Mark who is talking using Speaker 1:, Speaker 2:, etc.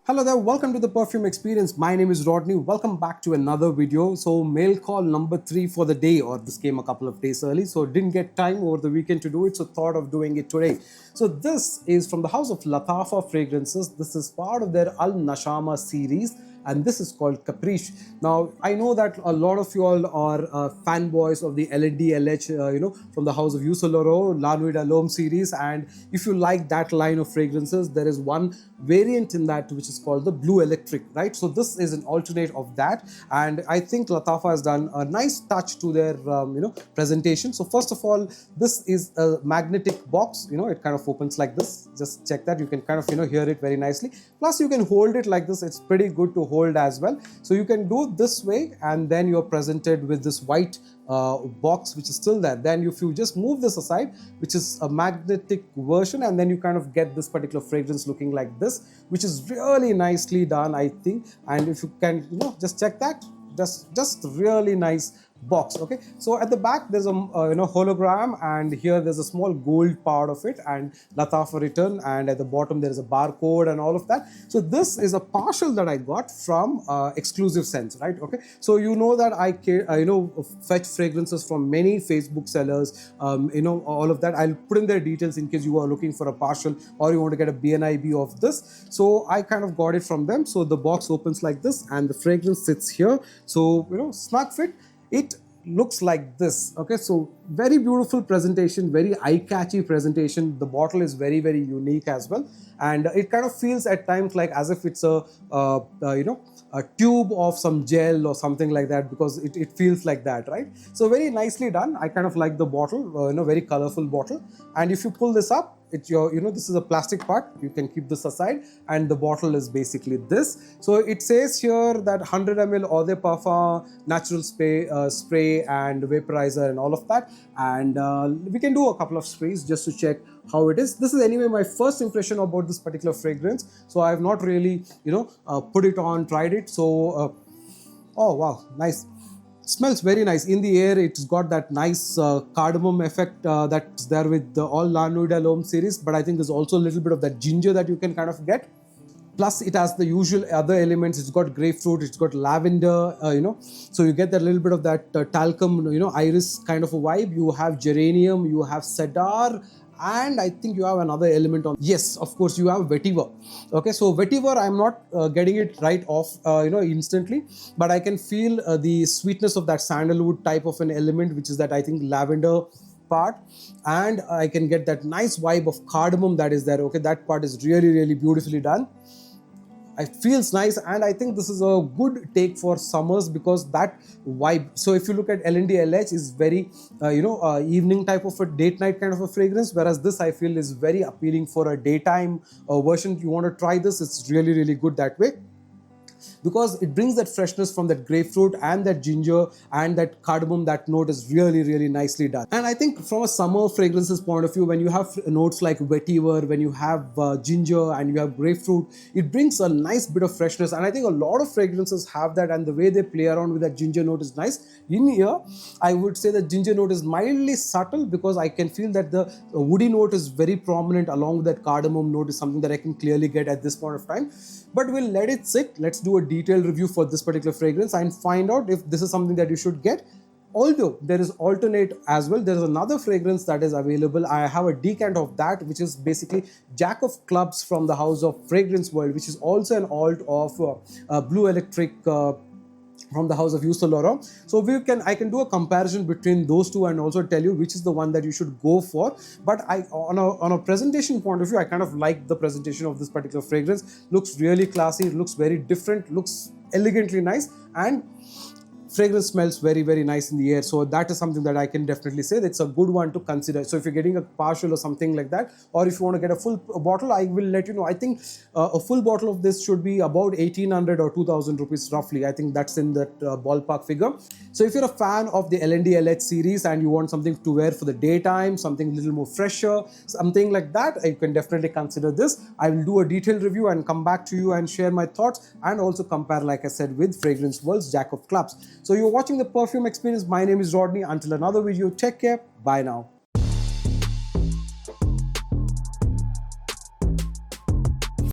Speaker 1: Hello there, welcome to the Perfume Experience. My name is Rodney. Welcome back to another video. So mail call number 3 for the day, or this came a couple of days early, so didn't get time over the weekend to do it, so thought of doing it today. So this is from the house of Lattafa Fragrances. This is part of their Al Nashama series, and this is called Caprice. Now, I know that a lot of you all are fanboys of the LND from the house of YSL La Nuit d'Homme series, and if you like that line of fragrances, there is one variant in that which is called the Bleu Électrique, right? So this is an alternate of that, and I think Lattafa has done a nice touch to their presentation. So first of all, this is a magnetic box. It kind of opens like this. Just check that. You can kind of hear it very nicely. Plus you can hold it like this. It's pretty good to hold as well. So you can do this way, and then you're presented with this white box which is still there. Then if you just move this aside, which is a magnetic version, and then you kind of get this particular fragrance looking like this, which is really nicely done, I think. And if you can just check that, just really nice box. Okay, so at the back there's a hologram, and here there's a small gold part of it, and Lattafa written, and at the bottom there is a barcode and all of that. So this is a partial that I got from Exclusive Scents, right? Okay, so that I fetch fragrances from many Facebook sellers, all of that. I'll put in their details in case you are looking for a partial or you want to get a BNIB of this. So I kind of got it from them. So the box opens like this, and the fragrance sits here. So snug fit. It looks like this. Okay, so very beautiful presentation, very eye-catchy presentation. The bottle is very, very unique as well, and it kind of feels at times like as if it's a tube of some gel or something like that, because it feels like that, right? So very nicely done. I kind of like the bottle, very colorful bottle. And if you pull this up, it's this is a plastic part. You can keep this aside, and the bottle is basically this. So it says here that 100 ml eau de parfum, natural spray and vaporizer and all of that. And we can do a couple of sprays just to check how it is. This is anyway my first impression about this particular fragrance, so I have not really put it on, tried it. So oh wow, nice. Smells very nice. In the air, it's got that nice cardamom effect that's there with the all La Nuit d'Homme series, but I think there's also a little bit of that ginger that you can kind of get. Plus it has the usual other elements. It's got grapefruit, it's got lavender, so you get that little bit of that talcum, iris kind of a vibe. You have geranium, you have cedar, and I think you have another element on. Yes, of course, you have vetiver. Okay, so vetiver, I'm not getting it right off instantly, but I can feel the sweetness of that sandalwood type of an element, which is that I think lavender part, and I can get that nice vibe of cardamom that is there. Okay, that part is really, really beautifully done. It feels nice, and I think this is a good take for summers because that vibe. So if you look at LND is very evening type of a date night kind of a fragrance, whereas this I feel is very appealing for a daytime version. You want to try this, it's really, really good that way, because it brings that freshness from that grapefruit and that ginger and that cardamom. That note is really, really nicely done. And I think from a summer fragrances point of view, when you have notes like vetiver, when you have ginger and you have grapefruit, it brings a nice bit of freshness. And I think a lot of fragrances have that, and the way they play around with that ginger note is nice. In here, I would say the ginger note is mildly subtle, because I can feel that the woody note is very prominent along with that cardamom note is something that I can clearly get at this point of time. But we'll let it sit. Let's do a detailed review for this particular fragrance and find out if this is something that you should get. Although there is alternate as well. There is another fragrance that is available. I have a decant of that, which is basically Jack of Clubs from the house of Fragrance World, which is also an alt of Bleu Électrique from the house of YSL. So I can do a comparison between those two and also tell you which is the one that you should go for. But on a presentation point of view, I kind of like the presentation of this particular fragrance. Looks really classy, it looks very different, looks elegantly nice, and fragrance smells very, very nice in the air. So that is something that I can definitely say that's a good one to consider. So if you're getting a partial or something like that, or if you want to get a full bottle, I will let you know. I think a full bottle of this should be about 1800 or 2000 rupees roughly. I think that's in that ballpark figure. So if you're a fan of the LND series and you want something to wear for the daytime, something a little more fresher, something like that, you can definitely consider this. I will do a detailed review and come back to you and share my thoughts, and also compare, like I said, with Fragrance World's Jack of Clubs. So you're watching the Perfume Experience. My name is Rodney. Until another video, take care. Bye now.